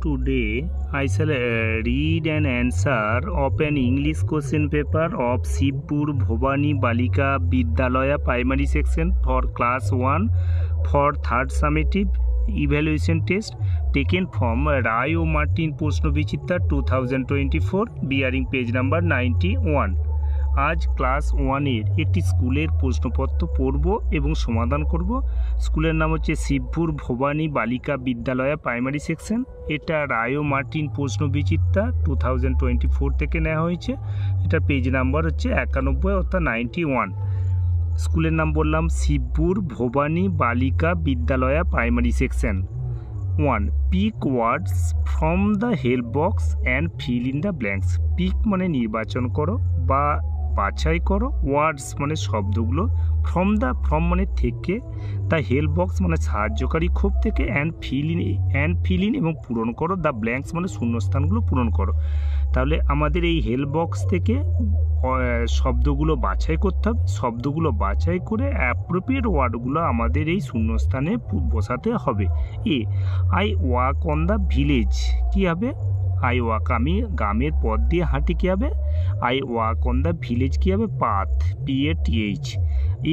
Today I shall read and answer of an English question paper of Shivpur Bhovani Balika Vidyalaya primary section for class 1 for third summative evaluation test taken from Rai O Martin Proshnobichitta 2024 bearing page number 91. আজ class 1-এর একটি স্কুলের প্রশ্নপত্র পড়ব এবং সমাধান করব। স্কুলের নাম হচ্ছে শিবপুর ভবানী বালিকা বিদ্যালয়া প্রাইমারি সেকশন। এটা রায় ও মার্টিন প্রশ্নবিচিত্রা 2024 থেকে নেওয়া হয়েছে। এটা পেজ নাম্বার হচ্ছে 91 অর্থাৎ 91। স্কুলের নাম বললাম শিবপুর ভবানী বালিকা বিদ্যালয়া primary section. 1. Pick words from the help box and fill in the blanks. Pick মানে নির্বাচন করো বা বাছাই করো, ওয়ার্ডস মানে শব্দগুলো, ফ্রম মানে থেকে, দ্য হেল্প বক্স মানে সাহায্যকারী খোপ থেকে, অ্যান্ড ফিল ইন এবং পূরণ করো, দ্য ব্ল্যাঙ্কস মানে শূন্যস্থানগুলো পূরণ করো। তাহলে আমাদের এই হেল্প বক্স থেকে শব্দগুলো বাছাই করতে হবে। শব্দগুলো বাছাই করে অ্যাপ্রোপ্রিয়েট ওয়ার্ডগুলো আমাদের এই শূন্যস্থানে বসাতে হবে। I walk on the village কী হবে? আই ওয়াক আমি গ্রামের পথ দিয়ে হাঁটি কী হবে? I walk on the village কী হবে? Path, PATH।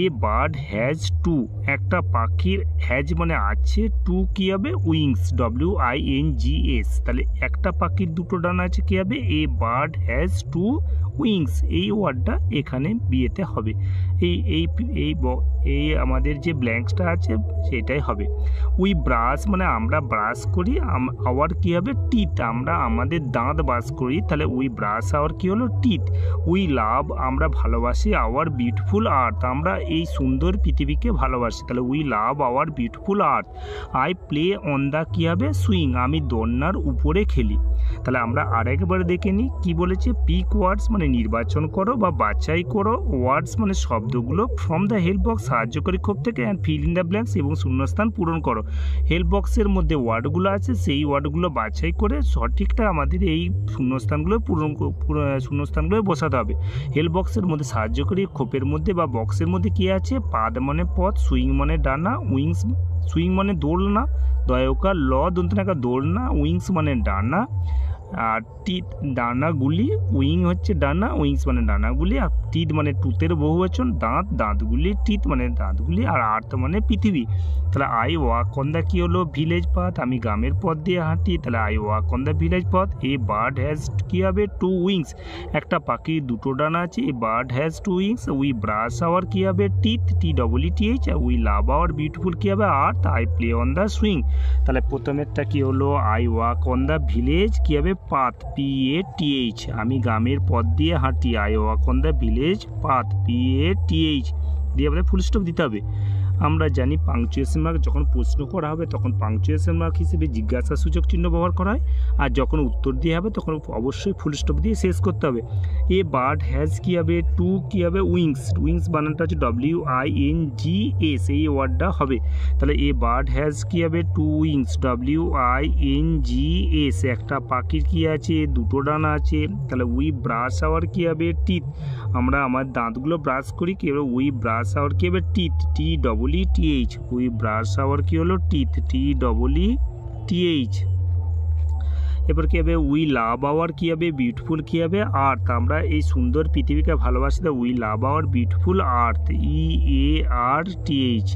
A bird has two একটা পাখির হ্যাজ মানে আছে, টু কী হবে? Wings, WINGS। তাহলে একটা পাখির দুটো ডানা আছে কী হবে? এ বার্ড হ্যাজ টু উইংস। এই ওয়ার্ডটা এখানে বিয়েতে হবে। এই আমাদের যে ব্ল্যাঙ্কসটা আছে সেটাই হবে। উই ব্রাশ মানে আমরা ব্রাশ করি, আওয়ার কী হবে? টিথ, আমরা আমাদের দাঁত ব্রাশ করি, তাহলে উই ব্রাশ আওয়ার কী হলো? টিথ। উই লাভ আমরা ভালোবাসি, আওয়ার বিউটিফুল আর্থ আমরা এই সুন্দর পৃথিবীকে ভালোবাসি, তাহলে we love our beautiful earth. I play on the কী হবে? সুইং আমি দোলনার উপরে খেলি। তাহলে আমরা আরেকবার দেখে নিই কী বলেছে। পিক ওয়ার্ডস মানে নির্বাচন করো বা বাছাই করো, ওয়ার্ডস মানে শব্দগুলো, ফ্রম দ্য হেল্প বক্স সাহায্যকারী খোপ থেকে, and fill in the blanks এবং শূন্যস্থান পূরণ করো। হেল্প বক্সের মধ্যে ওয়ার্ডগুলো আছে, সেই ওয়ার্ডগুলো বাছাই করে সঠিকটা আমাদের এই শূন্যস্থানগুলো শূন্যস্থানগুলো বসাতে হবে। হেল্প বক্সের মধ্যে সাহায্যকারী খোপের মধ্যে বা বক্সের মধ্যে কী আছে? পাদ মানে পথ, সুইং মানে ডানা, উইংস সুইং মানে দোলনা, দয়কা ল দন্তনাকা দোলনা, উইংস মানে ডানা, আর টিথ ডানাগুলি, উইং হচ্ছে ডানা, উইংস মানে ডানাগুলি, আর টিথ মানে টুথের বহুবচন, দাঁতগুলি, টিথ মানে দাঁতগুলি, আর আর্থ মানে পৃথিবী। তাহলে আই ওয়াক অন দ্য কী হলো? ভিলেজ পাথ আমি গ্রামের পথ দিয়ে হাঁটি, তাহলে I walk on the village পথ। এ বার্ড হ্যাজ কী হবে? টু উইংস একটা পাখির দুটো ডানা আছে, a bird has two wings. We brush our কী হবে? Teeth, TEETH। We love our beautiful কী হবে? Earth. I play on the swing. তাহলে প্রথমেরটা কী হলো? I walk on the village কী হবে? পাথ, PATH আমি গ্রামের পথ দিয়ে হাঁটি, I walk on the village path, PATH দিয়ে আমাদের ফুল স্টপ দিতে হবে। আমরা জানি পাংচুয়েশন মার্ক যখন প্রশ্ন করা হবে তখন পাংচুয়েশন মার্ক হিসেবে জিজ্ঞাসা সূচক চিহ্ন ব্যবহার করা হয়, আর যখন উত্তর দিয়ে হবে তখন অবশ্যই ফুল স্টপ দিয়ে শেষ করতে হবে। এ বার্ড হ্যাজ কী হবে? টু কী হবে? উইংস বানানটা হচ্ছে WINGS, এই ওয়ার্ডটা হবে। তাহলে এ বার্ড হ্যাজ কী হবে? টু উইংস, WINGS একটা পাখির কী আছে? দুটো ডানা আছে, তাহলে উই ব্রাশ আওয়ার কী হবে? টিথ আমরা আমার দাঁতগুলো ব্রাশ করি, কী হবে? উই ব্রাশ আওয়ার কী হবে? Teeth, TEETH we brush our কী হলো? Teeth, TEETH। এবার কী হবে? উই লাভ আওয়ার কী হবে? বিউটিফুল কী হবে? আর্থ আমরা এই সুন্দর পৃথিবীকে ভালোবাসি, we love our beautiful earth, EARTH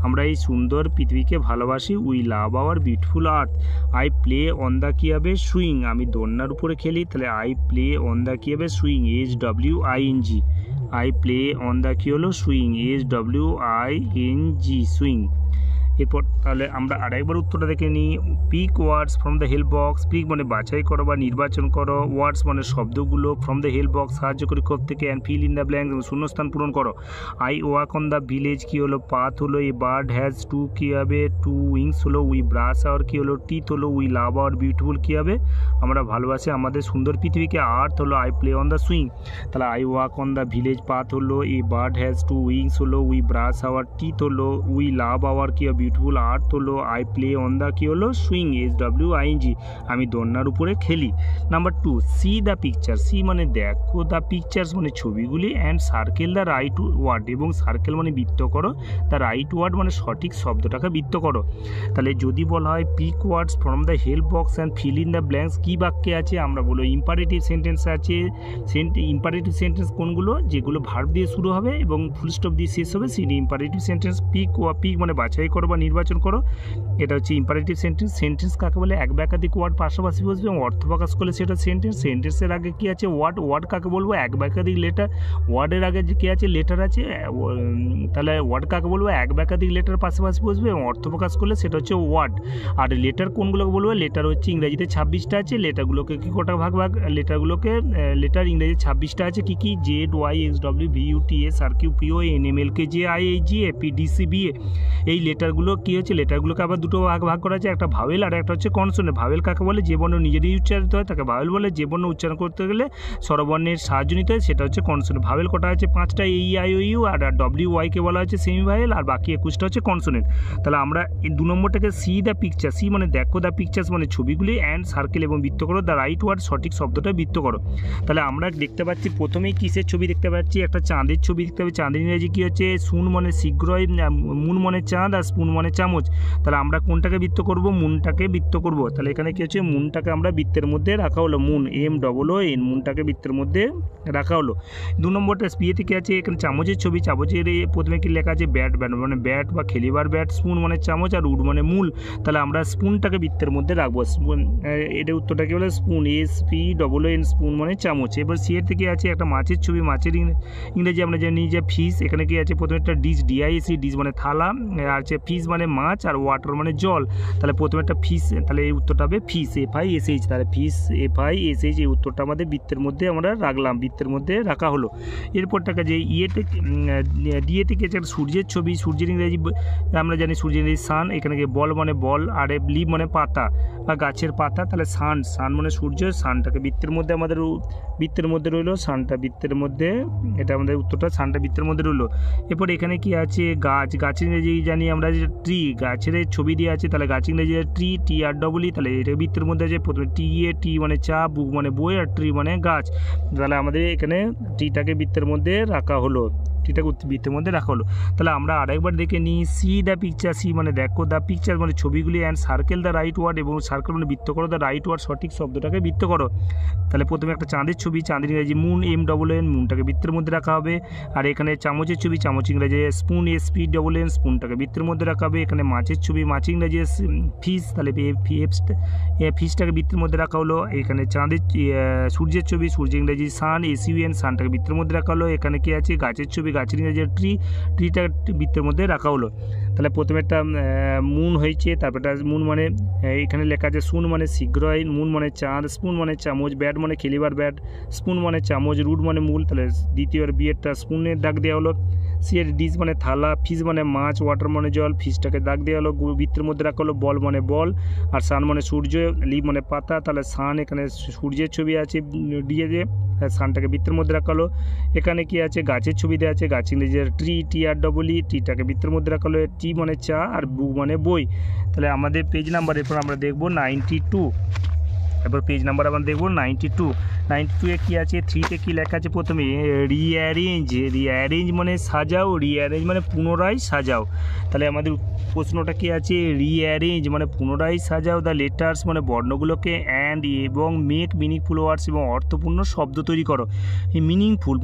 আমরা এই সুন্দর পৃথিবীকে ভালোবাসি, we love our beautiful earth. I play on the কী হবে? সুইং আমি দোলনার উপরে খেলি, তাহলে আই প্লে অন দ্য কী হবে? Swing, SWING I play on the কী হলো? Swing, SWING swing. এরপর তাহলে আমরা আরেকবার উত্তরটা দেখে নিই। Pick words from the help box, pick মানে বাছাই করো বা নির্বাচন করো, ওয়ার্ডস মানে শব্দগুলো, ফ্রম দ্য হেল্প বক্স সাহায্যকারী খোপ থেকে, and fill in the blank শূন্যস্থান পূরণ করো। I walk on the village কী হলো? পাথ হলো। এ বার্ড হ্যাজ টু কী হবে? টু উইংস হলো। উই ব্রাশ আওয়ার কী হলো? টিথ হলো। উই লাভ আওয়ার বিউটিফুল কী হবে? আমরা ভালোবাসি আমাদের সুন্দর পৃথিবীকে, আর্থ হলো। I play on the swing, তাহলে I walk on the village path হলো। A bird has two wings হলো। উই ব্রাশ আওয়ার টিথ হলো। উই লাভ আওয়ার কী হবে? বিউটিফুল আর্থ হলো আই প্লে অন দ্য কী হলো সুইং SWING, আমি দোলনার উপরে খেলি। Number 2 C the picture, C মানে দেখো, দ্য পিকচার্স মানে ছবিগুলি, and circle the right word, এবং সার্কেল মানে বৃত্ত করো, দ্য রাইট ওয়ার্ড মানে সঠিক শব্দটাকে বৃত্ত করো। তাহলে যদি বলা হয় pick words from the help box and fill in the blanks, কী বাক্যে আছে আমরা বলবো ইম্পারেটিভ সেন্টেন্স আছে। ইম্পারেটিভ সেন্টেন্স কোনগুলো, যেগুলো ভার্ব দিয়ে শুরু হবে এবং ফুল স্টপ দিয়ে শেষ হবে, সেটি ইম্পারেটিভ সেন্টেন্স। পিক মানে বাছাই করো বা নির্বাচন করো, এটা হচ্ছে ইম্পারেটিভ সেন্টেন্স। সেন্টেন্স কাকে বলে, এক বা একাধিক ওয়ার্ড পাশাপাশি বসবে এবং অর্থ প্রকাশ করলে সেটা সেন্টেন্স। সেন্টেন্সের আগে কী আছে ওয়ার্ড কাকে বলবো, এক বা একাধিক লেটার, ওয়ার্ডের আগে যে কী আছে লেটার আছে, তাহলে ওয়ার্ড কাকে বলবো, এক বা একাধিক লেটার পাশাপাশি বসবে এবং অর্থ প্রকাশ করলে সেটা হচ্ছে ওয়ার্ড। আর লেটার কোনগুলোকে বলবো, লেটার হচ্ছে ইংরেজিতে 26টা আছে, লেটারগুলোকে কী কটা ভাগ লেটার ইংরেজি 26টা আছে, কী কী, ZYXWVUTS RQPONMLKJIAGAPDCBA। এই লেটারগুলো কী হচ্ছে, লেটারগুলোকে আবার দুটো ভাগ করা আছে, একটা ভাওয়েল আর একটা হচ্ছে কনসোনেন্ট। ভাওয়েল কাকে বলে, যে বর্ণ নিজেরই উচ্চারিত হয় তাকে ভাওয়েল বলে, যে বর্ণ উচ্চারণ করতে গেলে স্বরবর্ণের সাহায্য নিতে হয় সেটা হচ্ছে কনসোনেন্ট। ভাওয়েল কটা আছে 5টা, AEIOU, আর WYকে বলা হচ্ছে সেমি ভাওয়েল, আর বাকি 21টা হচ্ছে কনসোনেন্ট। তাহলে আমরা এই 2 নম্বরটাকে সি দ্য পিকচার, সি মানে দেখো, দ্য পিকচার্স মানে ছবিগুলি, অ্যান্ড সার্কেল এবং বৃত্ত করো, দ্য রাইট ওয়ার্ড সঠিক শব্দটা বৃত্ত করো। তাহলে আমরা দেখতে পাচ্ছি প্রথমেই কিসের ছবি দেখতে পাচ্ছি, একটা চাঁদের ছবি দেখতে পাচ্ছি। চাঁদের ইংরেজি কী হচ্ছে, সুন মানে শীঘ্রই, মুন মানে চাঁদ, আর স্পুন মানে চামচ। তাহলে আমরা কোনটাকে বৃত্ত করব, মুনটাকে বৃত্ত করব। তাহলে এখানে কী হচ্ছে, মুনটাকে আমরা বৃত্তের মধ্যে রাখা হলো, মুন MOON, মুনটাকে বৃত্তের মধ্যে রাখা হলো। 2 নম্বরটা বিয়েতে কী আছে, এখানে চামচের ছবি, চামচের প্রথমে কি লেখা আছে, ব্যাট মানে ব্যাট বা খেলিবার ব্যাট, স্পুন মানে চামচ, আর উড মানে মূল। তাহলে আমরা স্পুনটাকে বৃত্তের মধ্যে রাখবো, স্পুন, এটা উত্তরটা কি বলে, স্পুন, SPOON, স্পুন মানে চামচ। এবার সিয়ের থেকে আছে একটা মাছের ছবি, মাছের ইংরেজি আমরা জানি যে ফিশ। এখানে কি আছে, প্রথমে একটা ডিশ, DISH, ডিশ মানে থালা, আর হচ্ছে ফিশ মানে মাছ, আর ওয়াটার মানে জল। তাহলে প্রথমে একটা ফিশ, তাহলে এই উত্তরটা হবে ফিশ, FISH। তাহলে ফিশ, FISH, এই উত্তরটা আমাদের বৃত্তের মধ্যে আমরা রাখলাম, বৃত্তের মধ্যে রাখা হলো। এরপরটাকে যে ডিএ থেকে একটা সূর্যের ছবি, সূর্যের ইংরেজি আমরা জানি সূর্যের ইংরেজি সান, এখানে বল মানে বল, আর লিভ মানে পাতা বা গাছের পাতা। তাহলে সান মানে সূর্য, সানটাকে বৃত্তের মধ্যে আমাদের রইলো, সানটা বৃত্তের মধ্যে, এটা আমাদের উত্তরটা, সানটা বৃত্তের মধ্যে রইলো। এরপর এখানে কি আছে, গাছের ইংরেজি জানি আমরা যে ট্রি, গাছের ছবি দিয়ে আছে, তাহলে গাছ ইংরেজি ট্রি, TREE, তাহলে এটা বৃত্তের মধ্যে আছে। প্রথমে টি মানে চা, বুক মানে বই, আর ট্রি মানে গাছ। তাহলে আমাদের এখানে ট্রিটাকে বৃত্তের মধ্যে রাখা হলো, বৃত্তের মধ্যে রাখা হলো। তাহলে আমরা আরেকবার দেখে নিই, সি দ্য পিকচার, সি মানে দেখো, দ্য পিকচার মানে ছবিগুলি, and circle the right word, এবং সার্কেল মানে বৃত্ত করো, দ্য রাইট ওয়ার্ড সঠিক শব্দটাকে বৃত্ত করো। তাহলে প্রথমে একটা চাঁদের ছবি, চাঁদের ইংরেজি মুন, MOON, মুনটাকে বৃত্তের মধ্যে রাখা হবে। আর এখানে চামচের ছবি, চামচ ইংরেজি স্পুন, SPOON, স্পুনটাকে বৃত্তের মধ্যে রাখা হবে। এখানে মাছের ছবি, মাছ ইংরেজি ফিশ, তাহলে ফিশটাকে বৃত্তের মধ্যে রাখা হলো। এখানে সূর্যের ছবি, সূর্য ইংরেজি সান, SUN, সানটাকে বৃত্তের মধ্যে রাখা হলো। এখানে কি আছে, গাছের ছবি, গাছের ইংরেজি ট্রিটা বৃত্তের মধ্যে রাখা হলো। তাহলে প্রথমে একটা মুন হয়েছে, তারপর একটা মুন মানে এখানে লেখা আছে সুন মানে শীঘ্রই, মুন মানে চাঁদ, স্পুন মানে চামচ, ব্যাট মানে খেলিবার ব্যাট, স্পুন মানে চামচ, রুট মানে মূল। তাহলে দ্বিতীয় বিয়েরটা স্পুনের দাগ দেওয়া হলো। সিয়ের ডিশ মানে থালা, ফিশ মানে মাছ, ওয়াটার মানে জল, ফিশটাকে দাগ দেওয়া হলো, বৃত্তের মধ্যে রাখা হলো। বল মানে বল, আর সান মানে সূর্য, লিভ মানে পাতা। তাহলে সান, এখানে সূর্যের ছবি আছে দিয়ে সানটাকে বৃত্তের মধ্যে রাখা হলো। এখানে কি আছে, গাছের ছবি দেওয়া আছে, গাছ ইংরেজি ট্রি, TREE, ট্রিটাকে বৃত্তের মধ্যে রাখা হলো। টি মানে চা, আর বুক মানে বই। তাহলে আমাদের পেজ নাম্বার এরপর আমরা দেখবো 92। এরপর পেজ নাম্বার আমরা দেখবো 92 কী আছে, 3তে কী লেখা আছে, প্রথমে রিঅ্যারেঞ্জ মানে সাজাও, রিঅ্যারেঞ্জ মানে পুনরায় সাজাও। তাহলে আমাদের প্রশ্নটা কী আছে, রিঅ্যারেঞ্জ মানে পুনরায় সাজাও দ্য লেটার্স মানে বর্ণগুলোকে, অ্যান্ড এবং মেক মিনিংফুল ওয়ার্ডস এবং অর্থপূর্ণ শব্দ তৈরি করো। এই মিনিংফুল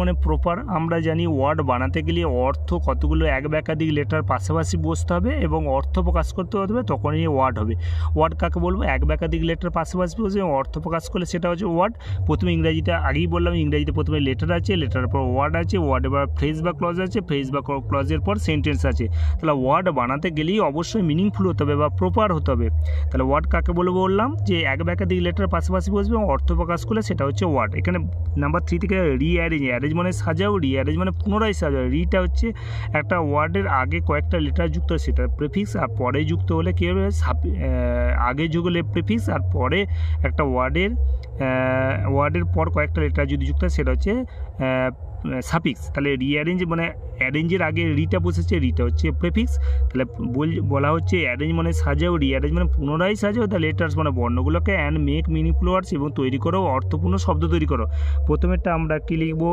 মানে প্রপার, আমরা জানি ওয়ার্ড বানাতে গেলে অর্থ কতগুলো এক বা একাধিক লেটার পাশাপাশি বসতে হবে এবং অর্থ প্রকাশ করতে হবে, তখনই ওয়ার্ড হবে। ওয়ার্ড কাকে বলবো, এক বা একাধিক লেটার পাশাপাশি বসে অর্থ প্রকাশ করলে সেটা হচ্ছে ওয়ার্ড। প্রথমে ইংরেজিতে আগেই বললাম, ইংরেজিতে প্রথমে লেটার আছে, লেটারের পর ওয়ার্ড আছে, ওয়ার্ডের পর ফ্রেজ বা ক্লজ আছে, ফ্রেজ বা ক্লজের পর সেন্টেন্স আছে। তাহলে ওয়ার্ড বানাতে গেলেই অবশ্যই মিনিংফুল হতে হবে বা প্রপার হতে হবে। তাহলে ওয়ার্ড কাকে বলবো বললাম, যে এক বা একাধিক লেটার পাশাপাশি বসবে এবং অর্থ প্রকাশ করলে সেটা হচ্ছে ওয়ার্ড। এখানে নাম্বার 3 থেকে অ্যারেঞ্জ মানে সাজাও, রিঅ্যারেঞ্জ মানে পুনরায় সাজাও। রিটা হচ্ছে একটা ওয়ার্ডের আগে কয়েকটা লেটার যুক্ত, সেটা প্রিফিক্স, আর পরে যুক্ত হলে কী হবে, আগে যুগ হলে প্রিফিক্স, আর পরে একটা ওয়ার্ডের পর কয়েকটা লেটার যদি যুক্ত হয় সেটা হচ্ছে সাফিক্স, তাহলে রিঅ্যারেঞ্জ মানে অ্যারেঞ্জের আগে রিটা বসেছে, রিটা হচ্ছে প্রেফিক্স। তাহলে বলা হচ্ছে অ্যারেঞ্জ মানে সাজাও, রিঅ্যারেঞ্জ মানে পুনরায় সাজাও দ্য লেটার্স মানে বর্ণগুলোকে, অ্যান্ড মেক মিনিংফুল ওয়ার্ডস এবং তৈরি করো অর্থপূর্ণ শব্দ তৈরি করো। প্রথমেরটা আমরা কি লিখবো,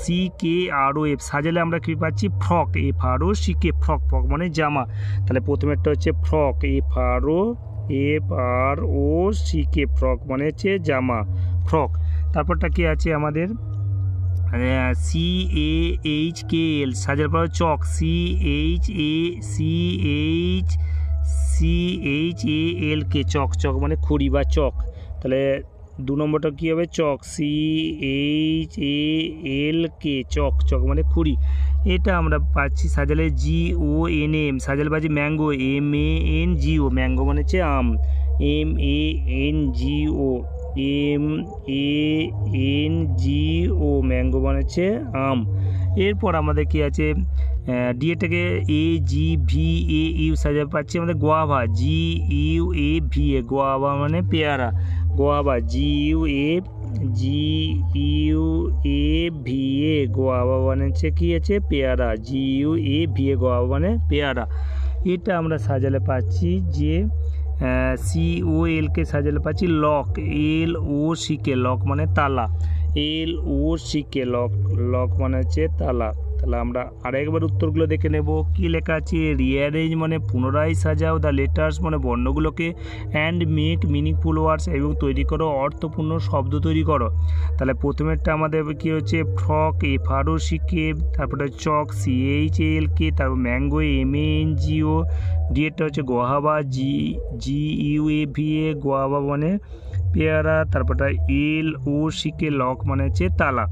CKROF, সাজালে আমরা কি পাচ্ছি ফ্রক, FROCK, ফ্রক, ফ্রক মানে জামা। তাহলে প্রথমেরটা হচ্ছে ফ্রক, FROCK, ফ্রক মানে হচ্ছে জামা, ফ্রক। তারপরটা কি আছে আমাদের CHAL, সাজার পর চক, CHAL, চক, চক মানে খড়ি বা চক। তাহলে 2 নম্বরটা কী হবে, চক, CHAL, চক, চক মানে খড়ি। এটা আমরা পাচ্ছি সাজালে GONM, সাজালে পাচ্ছি ম্যাঙ্গো, MANGO, ম্যাঙ্গো মানে হচ্ছে আম, MANGO, ম্যাঙ্গো মানে হচ্ছে আম। এরপর আমাদের কি আছে, ডিএটাকে AGVAU, সাজা পাচ্ছি আমাদের গোয়াভা, GUAVA, গোয়াভা মানে পেয়ারা, গোয়াভা, GUAVA, গোয়াভা মানে হচ্ছে কি আছে পেয়ারা, GUAVA, গোয়াভা মানে পেয়ারা। এটা আমরা সাজালে পাচ্ছি যে COL সাজালে পাচ্ছি লক, LOCK, লক মানে তালা, LOCK, লক, লক মানে হচ্ছে তালা। তাহলে আমরা আরেকবার উত্তরগুলো দেখে নেব। কি লেখা আছে, রিঅ্যারেঞ্জ মানে পুনরায় সাজাও দ্য লেটার্স মানে বর্ণগুলোকে, অ্যান্ড মেক মিনিংফুল ওয়ার্ডস এবং তৈরি করো অর্থপূর্ণ শব্দ তৈরি করো। তাহলে প্রথমেরটা আমাদের কি হচ্ছে ফ্রক, FROCK, তারপরে চক, CHAL, তারপর ম্যাঙ্গো, MANGO, ডিএটা হচ্ছে গোয়াভা, GUAVA, গোয়াভা মানে পেয়ারা, তারপরটা LOCK, লক মানে হচ্ছে তালা।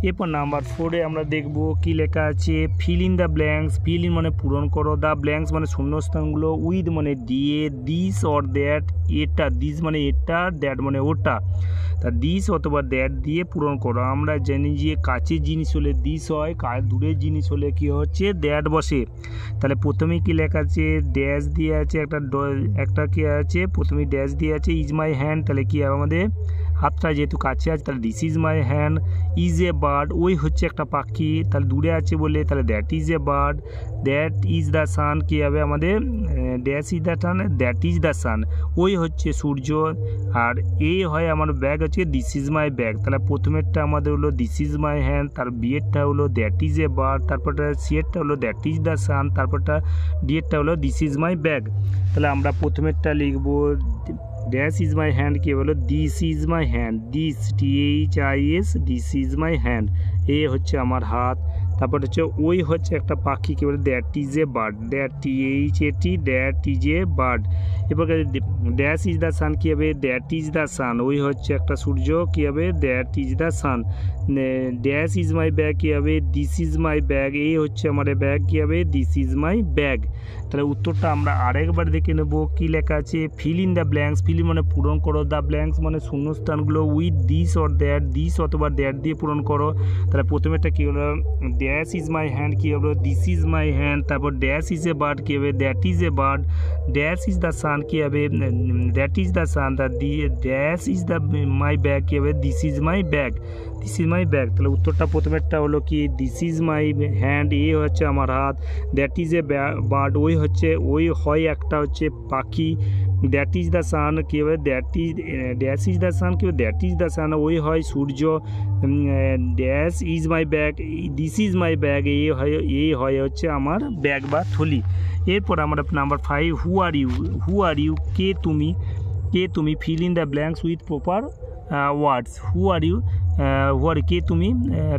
এরপর নাম্বার 4-এ আমরা দেখব কি লেখা আছে, fill in the blanks, fill in মানে পূরণ করো, দ্য ব্ল্যাঙ্কস মানে শূন্যস্থানগুলো, উইথ মানে দিয়ে, দিস অর দ্যাট, এটা, দিস মানে এটা, দ্যাট মানে ওটা, তা দিস অথবা দ্যাট দিয়ে পূরণ করো। আমরা জানি যে কাছের জিনিস হলে দিস হয়, দূরের জিনিস হলে কি হচ্ছে দ্যাট বসে। তাহলে প্রথমেই কি লেখা আছে, ড্যাশ দিয়ে আছে, একটা কি আছে, প্রথমেই ড্যাশ দিয়ে আছে ইজ মাই হ্যান্ড, তাহলে কি হবে আমাদের হাতটা যেহেতু কাছে আছে, তাহলে this is my hand. Is a bird, ওই হচ্ছে একটা পাখি, তাহলে দূরে আছে বলে তাহলে that is a bird. That is the sun, কী হবে আমাদের dash is the sun, that is the sun, ওই হচ্ছে সূর্য। আর এই হয় আমার ব্যাগ হচ্ছে দিস ইজ মাই ব্যাগ। তাহলে প্রথমেরটা আমাদের হলো দিস ইজ মাই হ্যান্ড, তার বিয়েরটা হলো দ্যাট ইজ এ বার্ড, তারপরটা সিয়েরটা হলো দ্যাট ইজ দ্য সান, তারপরটা ডিয়েরটা হলো দিস ইজ মাই ব্যাগ। তাহলে আমরা প্রথমেরটা লিখবো ড্যাশ ইজ মাই হ্যান্ড, কী হলো this is my hand, this, THIS, this is my hand, এ হচ্ছে আমার হাত। তারপর হচ্ছে ওই হচ্ছে একটা পাখি, কী বলে that is a bird, that THAT, that is a bird. এবার ড্যাশ ইজ দ্য সান, কী হবে দ্যাট ইজ দ্য সান, ওই হচ্ছে একটা সূর্য, কী হবে that is the sun. Dash is my bag, কী হবে দিস ইজ মাই ব্যাগ, এই হচ্ছে আমার ব্যাগ, কী হবে দিস ইজ মাই ব্যাগ। তাহলে উত্তরটা আমরা আরেকবার দেখে নেব। কী লেখা আছে, fill in the blanks, fill in মানে পূরণ করো, দ্য ব্ল্যাঙ্কস মানে শূন্যস্থানগুলো, with this or that, this অথবা দ্যাট দিয়ে পূরণ করো। তাহলে প্রথমেরটা কী হলো ড্যাশ ইজ মাই হ্যান্ড, কী হলো দিস ইজ মাই হ্যান্ড, তারপর ড্যাশ ইজ এ বার্ড, কী হবে that is a bird. Dash is the sun, কী হবে that is the sun, dash is the my bag, কী হবে this is my bag, this is my bag. তাহলে উত্তরটা প্রথমেরটা হলো কি দিস ইজ মাই হ্যান্ড, এ হচ্ছে আমার হাত, দ্যাট ইজ এ বার্ড, ওই হচ্ছে ওই হয় একটা হচ্ছে পাখি, দ্যাট ইজ দ্য সান, কী হবে that is dash is the sun, কী হবে দ্যাট ইজ দ্য সান, ওই হয় সূর্য। Dash is my bag, this is my bag, এই হয় হচ্ছে আমার ব্যাগ বা থলি। এরপর আমরা নাম্বার 5, হু আর ইউ, কে তুমি, fill in the blanks with proper words. Who are you, কে তুমি,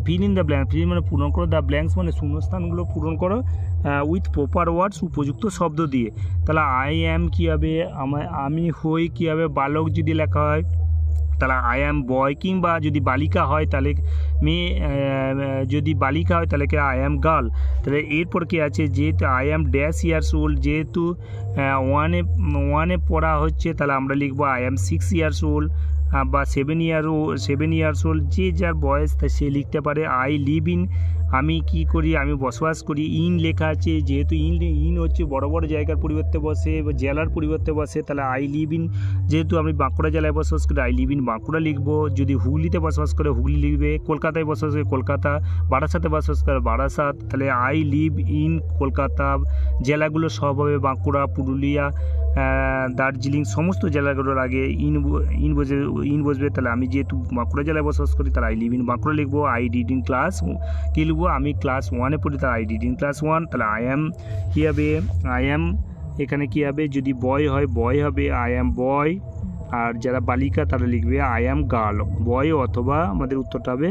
fill in the blanks, fill মানে পূরণ করো, দ্য ব্ল্যাঙ্কস মানে শূন্যস্থানগুলো পূরণ করো উইথ প্রপার ওয়ার্ডস, উপযুক্ত শব্দ দিয়ে। তাহলে আই অ্যাম কী হবে, আমি হই, কী হবে বালক যদি লেখা হয় তাহলে আই অ্যাম বয়, কিংবা যদি বালিকা হয় তাহলে মেয়ে, যদি বালিকা হয় তাহলে কি আই অ্যাম গার্ল। তাহলে এরপর কি আছে, যেহেতু I am dash years old, যেহেতু ওয়ানে পড়া হচ্ছে, তাহলে আমরা লিখবো আই অ্যাম 6 ইয়ার্স ওল্ড, বা 7 ইয়ার্স ওল্ড, যে যার বয়স তা সে লিখতে পারে। আই লিভ ইন, আমি কি করি, আমি বসবাস করি। ইন লেখা আছে, যেহেতু ইন হচ্ছে বড় বড় জায়গার পরিবর্তে বসে বা জেলার পরিবর্তে বসে, তাহলে আই লিভ ইন, যেহেতু আমি বাঁকুড়া জেলায় বসবাস করি আই লিভ ইন বাঁকুড়া লিখবো। যদি হুগলিতে বসবাস করে হুগলি লিখবে, কলকাতায় বসবাস করে কলকাতা, বারাসাতে বসবাস করে বারাসাত, তাহলে আই লিভ ইন কলকাতা। জেলাগুলো সব হবে বাঁকুড়া, পুরুলিয়া, দার্জিলিং, সমস্ত জেলাগুলোর আগে ইন বসবে। তাহলে আমি যেহেতু বাঁকুড়া জেলায় বসবাস করি তাহলে আই লিভ ইন বাঁকুড়া লিখবো। আই ডিড ইন ক্লাস, কী লিখবো, আমি ক্লাস 1-এ পড়ি তাহলে আই ডিড ইন ক্লাস 1। তাহলে আই অ্যাম কী হবে, আই অ্যাম এখানে কী হবে, যদি বয় হয় বয় হবে আই অ্যাম বয়, আর যারা বালিকা তারা লিখবে আই অ্যাম গার্ল। বয় অথবা আমাদের উত্তরটা হবে,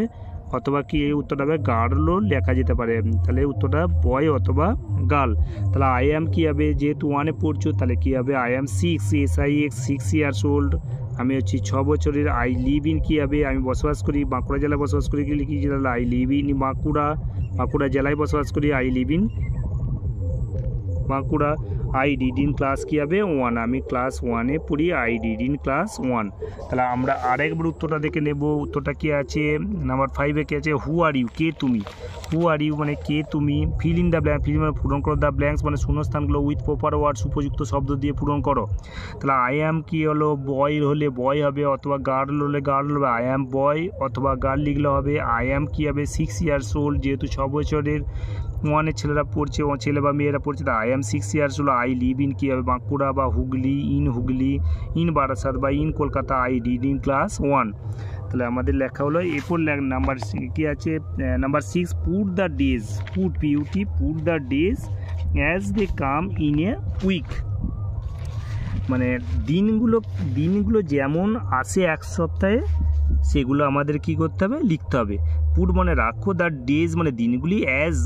অথবা কি এই উত্তরটা হবে গার্লও লেখা যেতে পারে, তাহলে উত্তরটা বয় অথবা গার্ল। তাহলে আই অ্যাম কী হবে, যেহেতু 1-এ পড়ছো তাহলে কী হবে, আই অ্যাম 6 ইয়ার্স ওল্ড, আমি হচ্ছি 6 বছরের। আই লিভ ইন কী হবে, আমি বসবাস করি বাঁকুড়া জেলায় বসবাস করি, লিখি তাহলে আই লিভ ইন বাঁকুড়া জেলায় বসবাস করি, I live in Bankura. I did in class কী হবে 1, আমি ক্লাস 1-এ পড়ি, আই ডিড ইন ক্লাস 1। তাহলে আমরা আরেকবার উত্তরটা দেখে নেব। উত্তরটা কী আছে, নাম্বার 5-এ কী আছে, হু আর ইউ, কে তুমি। হু আর ইউ মানে কে তুমি। Fill in the blank, fill মানে পূরণ করো, দ্য ব্ল্যাঙ্কস মানে শূন্যস্থানগুলো উইথ প্রপার ওয়ার্ডস উপযুক্ত শব্দ দিয়ে পূরণ করো। তাহলে আই অ্যাম কী হলো, বয় হলে বয় হবে, অথবা গার্ল হলে গার্ল হবে, আই অ্যাম বয় অথবা গার্ল লিখলে হবে। আই অ্যাম কী হবে 6 ইয়ার্স ওল্ড, যেহেতু 6 বছরের 1-এর ছেলেরা পড়ছে, ছেলে বা মেয়েরা পড়ছে, তা I am 6 years old. I live in কী হবে বাঁকুড়া বা হুগলি, ইন বারাসাত বা in Kolkata, I did in class 1। তাহলে আমাদের লেখা হলো এরপর নাম্বার কী আছে, number 6, put the days, put the days as they come in a week, মানে দিনগুলো যেমন আসে এক সপ্তাহে সেগুলো আমাদের কি করতে হবে, লিখতে হবে। পুট মানে রাখো, দ্য ডেজ মানে দিনগুলি, অ্যাজ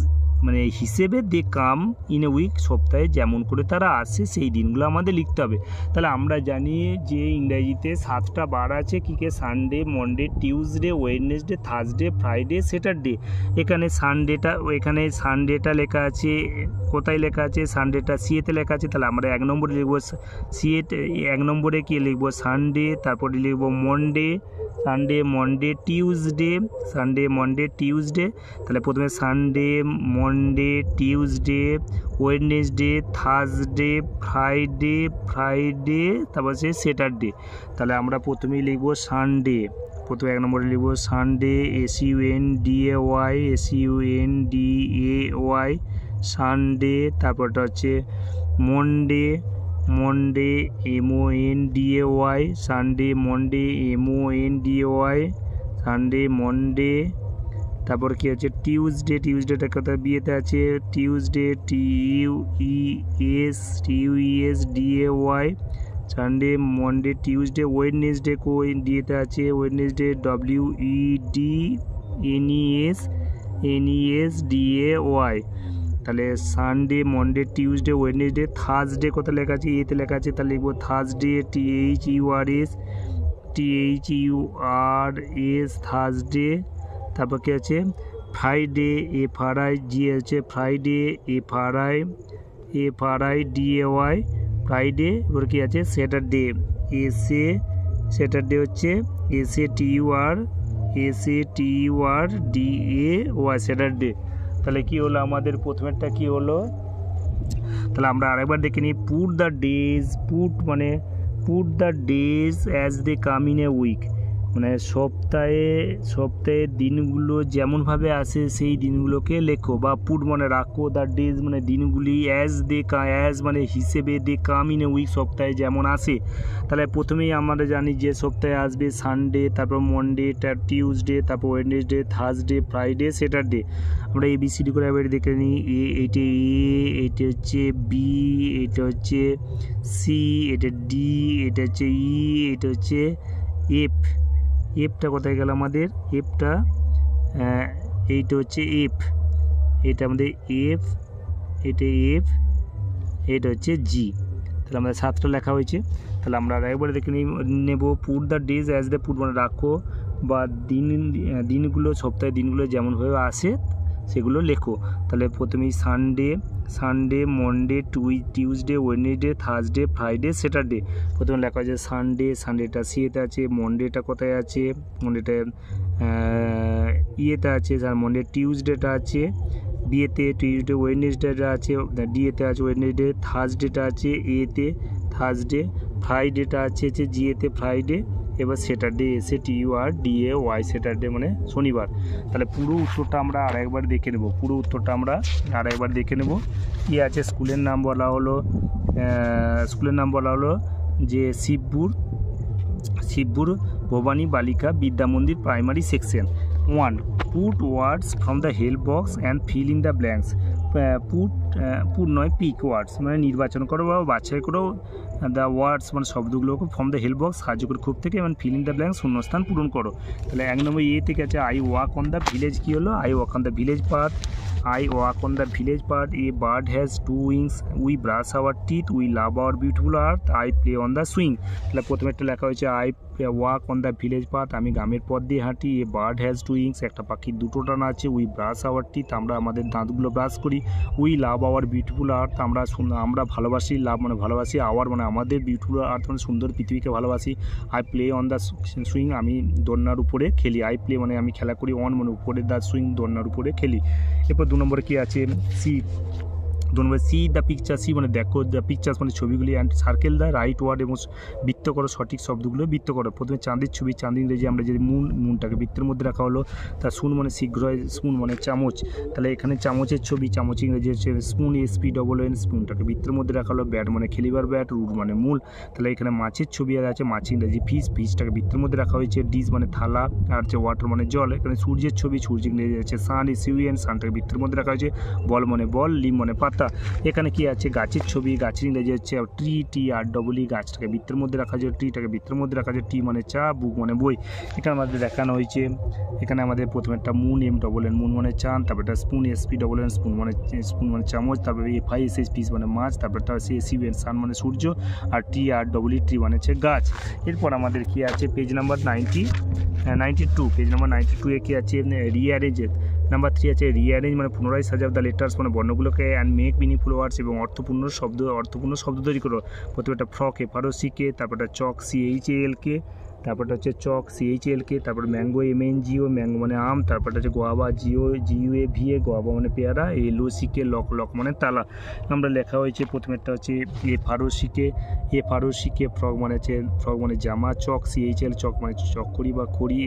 মানে হিসেবে, দে কাম ইন এ উইক সপ্তাহে যেমন করে তারা আসে সেই দিনগুলো আমাদের লিখতে হবে। তাহলে আমরা জানি যে ইংরেজিতে 7টা বার আছে, কী কে, Sunday, Monday, Tuesday, Wednesday, Thursday, Friday, Saturday. এখানে সানডেটা লেখা আছে, কোথায় লেখা আছে, সানডেটা সিএতে লেখা আছে, তাহলে আমরা 1 নম্বরে লিখবো সিএতে, 1 নম্বরে কি লিখবো সানডে, তারপরে লিখবো সানডে, মনডে, টিউসডে। তাহলে প্রথমে Sunday, Monday, Tuesday, Wednesday, Thursday, Friday, তারপর সে স্যাটারডে। তাহলে আমরা প্রথমেই লিখবো সানডে, প্রথমে 1 নম্বরে লিখবো সানডে, SUNDAY, সানডে। তারপরটা হচ্ছে Monday, MONDAY, Sunday, Monday, Sunday, Monday. তারপর কি আছে টিউসডেটা কোথায় বিয়েতে আছে, Tuesday, TUESDAY, Sunday, Monday, Tuesday. Wednesday ডিয়েতে আছে, ওয়েডনেসডে, WEDNESDAY। তাহলে Sunday, Monday, Tuesday, Wednesday. Thursday কোথায় লেখা আছে, এতে লেখা আছে, তাহলে লিখবো থার্সডে, THURS, থার্সডে। তারপর কি আছে ফ্রাইডে, FRIG আছে, ফ্রাইডে, FRIDAY, ফ্রাইডে। এবার কি আছে স্যাটারডে, স্যাটারডে হচ্ছে SATURDAY, স্যাটারডে। তাহলে কি হলো আমাদের প্রথমেরটা কি হলো, তাহলে আমরা আরেকবার দেখে নিই। Put the days as they come in a week, মানে সপ্তাহে দিনগুলো যেমনভাবে আসে সেই দিনগুলোকে লেখো, বা পুট মানে রাখো, দ্য ডেজ মানে দিনগুলি, অ্যাজ মানে হিসেবে, দে কাম ইন এ উইক সপ্তাহে যেমন আসে। তাহলে প্রথমেই আমরা জানি যে সপ্তাহে আসবে সানডে, তারপর মনডে, টিউসডে, তারপর ওয়েডনেসডে, থার্সডে, ফ্রাইডে, স্যাটারডে। আমরা ABCD করে এবার দেখে নিই। এইটা এটা হচ্ছে B, এটা হচ্ছে C, এটা D, এটা হচ্ছে E, এটা হচ্ছে F। এফটা কোথায় গেল আমাদের, এফটা এইটা হচ্ছে এফ, এটা আমাদের এফ, এটা এফ, এটা হচ্ছে জি। তাহলে আমাদের 7টা লেখা হয়েছে। তাহলে আমরা একবারে দেখে নেব। Put the days as the, put মানে রাখো, বা দিনগুলো সপ্তাহে দিনগুলো যেমনভাবে আসে সেগুলো লেখো। তাহলে প্রথমেই Sunday, Monday, Tuesday, Wednesday, Thursday, Friday, Saturday. প্রথমে লেখা আছে সানডে, সানডেটা সিএতে আছে, মনডেটা কোথায় আছে, মনডেটা ইয়েতে আছে, মনডে টিউসডেটা আছে বিয়েতে, টিউসডে ওয়েডনেসডেটা আছে ডিএতে আছে, ওয়েডনেসডে থার্সডেটা আছে এতে, থার্সডে, ফ্রাইডেটা আছে জিএতে, ফ্রাইডে। এবার স্যাটারডে এসে TURDAY, স্যাটারডে মানে শনিবার। তাহলে পুরো উত্তরটা আমরা আরেকবার দেখে নেব, কী আছে। স্কুলের নাম বলা হলো যে শিবপুর ভবানী বালিকা বিদ্যা মন্দির primary section. 1. Put words from the help box and fill in the blanks. Pick words মানে নির্বাচন করো বা বাছাই করো দ্য ওয়ার্ডস মানে শব্দগুলোকে ফ্রম দ্য হেল্প বক্স সাহায্য করে খুব থেকে এবং ফিল ইন দ্য ব্ল্যাঙ্ক শূন্যস্থান পূরণ করো। তাহলে 1 নম্বর এ থেকে আছে I walk on the village. কী হলো? I walk on the village path. A bird has 2 wings. We brush our teeth. We love our beautiful earth. I play on the swing. তাহলে প্রথমে একটা লেখা হয়েছে I walk on the village path, আমি গ্রামের পথ দিয়ে হাঁটি। এ বার্ড হ্যাজ 2 wings, একটা পাখির 2টো ডানা আছে। উই ব্রাশ আওয়ার টিথ, আমরা আমাদের দাঁতগুলো ব্রাশ করি। উই লাভ আওয়ার বিউটিফুল আর্থ, আমরা ভালোবাসি। লাভ মানে ভালোবাসি, আওয়ার মানে আমাদের, বিউটিফুল আর্থ মানে সুন্দর পৃথিবীকে ভালোবাসি। I play on the swing, আমি দোলনার উপরে খেলি। আই প্লে মানে আমি খেলা করি, অন মানে উপরে, দ্য সুইং দোলনার উপরে খেলি। এরপর 2 নম্বরে কী আছে? C the picture. সি মানে দেখো, দ্য পিকচার্স মানে ছবিগুলি, and circle the right word এবং বৃত্ত করো সঠিক শব্দগুলো বৃত্ত করো। প্রথমে চাঁদের ছবি, চাঁদ ইংরেজি আমরা যদি মুনটাকে বৃত্তের মধ্যে রাখা হলো। তার স্পুন মানে শীঘ্র, স্পুন মানে চামচ। তাহলে এখানে চামচের ছবি, চামচ ইংরেজি হচ্ছে স্পুন, SPOON, স্পুনটাকে বৃত্তের মধ্যে রাখা হলো। ব্যাট মানে খেলিবার ব্যাট, রুট মানে মূল। তাহলে এখানে মাছের ছবি আছে, মাছ ইংরেজি ফিশ, ফিশটাকে বৃত্তের মধ্যে রাখা হয়েছে। ডিশ মানে থালা, আর হচ্ছে ওয়াটার মানে জল। এখানে সূর্যের ছবি, সূর্য ইংরেজি আছে সান, SUN, সানটাকে বৃত্তের মধ্যে রাখা হয়েছে। বল মানে বল, লিম মানে পাতা। এখানে কি আছে? গাছের ছবি, গাছের ইংরেজি হচ্ছে TREE, গাছটাকে বৃত্তের মধ্যে রাখা হয়েছে, ট্রিটাকে বৃত্তের মধ্যে রাখা হয়েছে। টি মানে চা, বুক মানে বই। এখানে আমাদের দেখানো হয়েছে, এখানে আমাদের প্রথমে একটা মুন, MN, মুন মানে চাঁদ। তারপর একটা স্পুন, SPOON, স্পুন মানে চামচ। তারপরে FISH, ফিশ মানে মাছ। তারপরটা হচ্ছে SUN, সান মানে সূর্য। আর TREE, ট্রি মানে হচ্ছে গাছ। এরপর আমাদের কি আছে? পেজ নাম্বার 92, পেজ নাম্বার 92 এ কি আছে? রিঅ্যারেঞ্জ। নাম্বার 3 আছে রিঅ্যারেঞ্জ মানে পুনরায় সাজাও দ্য লেটার্স মানে বর্ণগুলোকে, অ্যান্ড মেক মিনিংফুল ওয়ার্ডস এবং অর্থপূর্ণ শব্দ তৈরি করো। প্রথমে একটা ফ্রক, FROCK, তারপরটা চক, CHALK, তারপরটা হচ্ছে চক, CHLK, তারপর ম্যাঙ্গো, MNGO, ম্যাঙ্গো মানে আম। তারপরটা হচ্ছে গোয়াবা, GUAVA, গোয়াবা মানে পেয়ারা। LOCK, লক মানে তালা। আমরা লেখা হয়েছে প্রথমেরটা হচ্ছে FROCK, ফ্রক মানে জামা। চক, CHL, চক মানে চক করি বা খড়ি।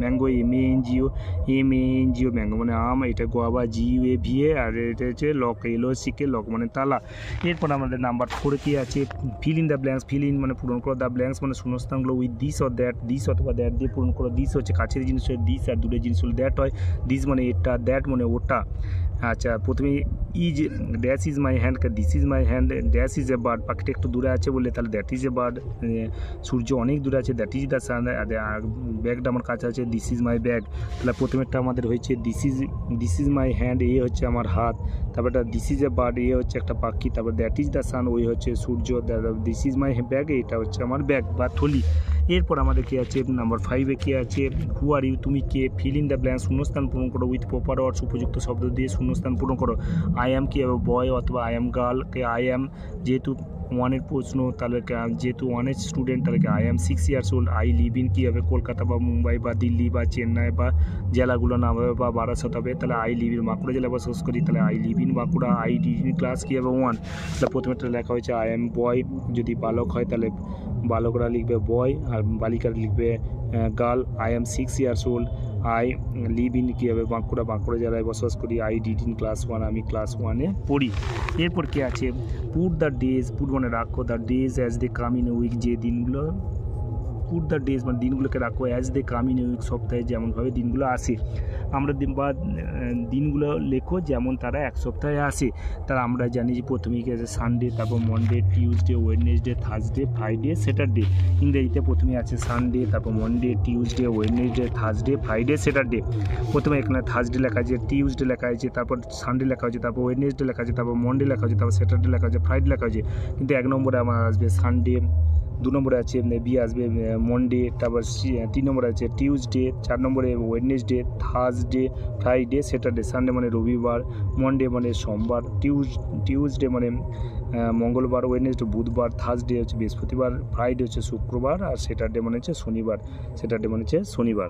ম্যাঙ্গো, MANGO, ম্যাঙ্গো মানে আম। এটা গোয়াবা, GUAVA, আর এটা হচ্ছে লক, LOCK, লক মানে তালা। এরপর আমাদের নাম্বার 4 কি আছে? Fill in the blanks. Fill in মানে পূরণ করো, দ্য ব্ল্যাঙ্কস মানে শূন্যস্থানগুলো with this or that, this অথবা দ্যাট দিয়ে পূরণ করো। দিস হচ্ছে কাছের জিনিস হয় দিস, আর দূরের জিনিস হলো দ্যাট হয়। দিস মানে এটা, দ্যাট মানে ওটা। আচ্ছা, প্রথমে dash is my hand, this is my hand. Dash is a bird, পাখিটা একটু দূরে আছে বলে তাহলে দ্যাট ইজ এ বার্ড। সূর্য অনেক দূরে আছে, দ্যাট ইজ দ্য সান। ব্যাগটা আমার কাছে আছে, দিস ইজ মাই ব্যাগ। তাহলে প্রথমেরটা আমাদের হয়েছে দিস ইজ মাই হ্যান্ড, এ হচ্ছে আমার হাত। তারপরটা দিস ইজ এ বার্ড, এ হচ্ছে একটা পাখি। তারপর দ্যাট ইজ দ্য সান, ওই হচ্ছে সূর্য। দিস ইজ মাই ব্যাগ, এটা হচ্ছে আমার ব্যাগ বা থলি। এরপর আমাদের কী আছে? নাম্বার 5 কী আছে? হু আর ইউ, তুমি কে? ফিল ইন দ্য ব্ল্যাঙ্কস, শূন্যস্থান পূরণ করো উইথ প্রপার ওয়ার্ডস, উপযুক্ত শব্দ দিয়ে শূন্যস্থান পূরণ করো। আই অ্যাম কি হবে? বয় অথবা আই অ্যাম গার্ল। কে আই অ্যাম যেহেতু 1-এর প্রশ্ন, তাহলে যেহেতু 1-এর স্টুডেন্ট, তাহলে I am 6 years old। I live in কী হবে? কলকাতা বা মুম্বাই বা দিল্লি বা চেন্নাই বা জেলাগুলো নাম হবে বা বারাসত হবে। তাহলে আই লিভ ইন বাঁকুড়া জেলা বসবাস করি, তাহলে I live in Bankura. I did in class কী হবে? 1। তাহলে প্রথমেটা লেখা হয়েছে আই অ্যাম বয়, যদি বালক হয় তাহলে বালকরা লিখবে বয়, আর বালিকারা লিখবে girl. I am 6 years old। I live in কী হবে? বাঁকুড়া জেলায় বসবাস করি। আই ডিড ইন ক্লাস 1, আমি ক্লাস 1-এ পড়ি। এরপর কি আছে? পুট দ্য ডেজ, পুট মানে রাখো, the days as they come in week, যে দিনগুলো, পুট দ্য ডেজ মানে দিনগুলোকে রাখো, as they come in week সপ্তাহে যেমনভাবে দিনগুলো আসে। আমরা দিনগুলো লেখো যেমন তারা এক সপ্তাহে আসে। তারা আমরা জানি যে প্রথমেই কি আছে? সানডে, তারপর Monday, Tuesday, Wednesday, Thursday, Friday, Saturday. ইংরেজিতে প্রথমে আছে সানডে, তারপর Monday, Tuesday, Wednesday, Thursday, Friday, Saturday. প্রথমে এখানে থার্সডে লেখা আছে, টিউসডে লেখা আছে, তারপর সানডে লেখা হয়েছে, তারপর ওয়েডনেসডে লেখা আছে, তারপর মনডে লেখা হয়েছে, তারপর স্যাটারডে লেখা হয়েছে, ফ্রাইডে লেখা হয়েছে। কিন্তু 1 নম্বরে আমার আসবে সানডে, 2 নম্বরে আছে বি আসবে মনডে, তারপর 3 নম্বরে আছে টিউসডে, 4 নম্বরে Wednesday, Thursday, Friday, Saturday, Sunday মানে রবিবার, মনডে মানে সোমবার, টিউসডে মানে মঙ্গলবার, ওয়েডনেসডে বুধবার, থার্সডে হচ্ছে বৃহস্পতিবার, ফ্রাইডে হচ্ছে শুক্রবার, আর স্যাটারডে মানে হচ্ছে শনিবার।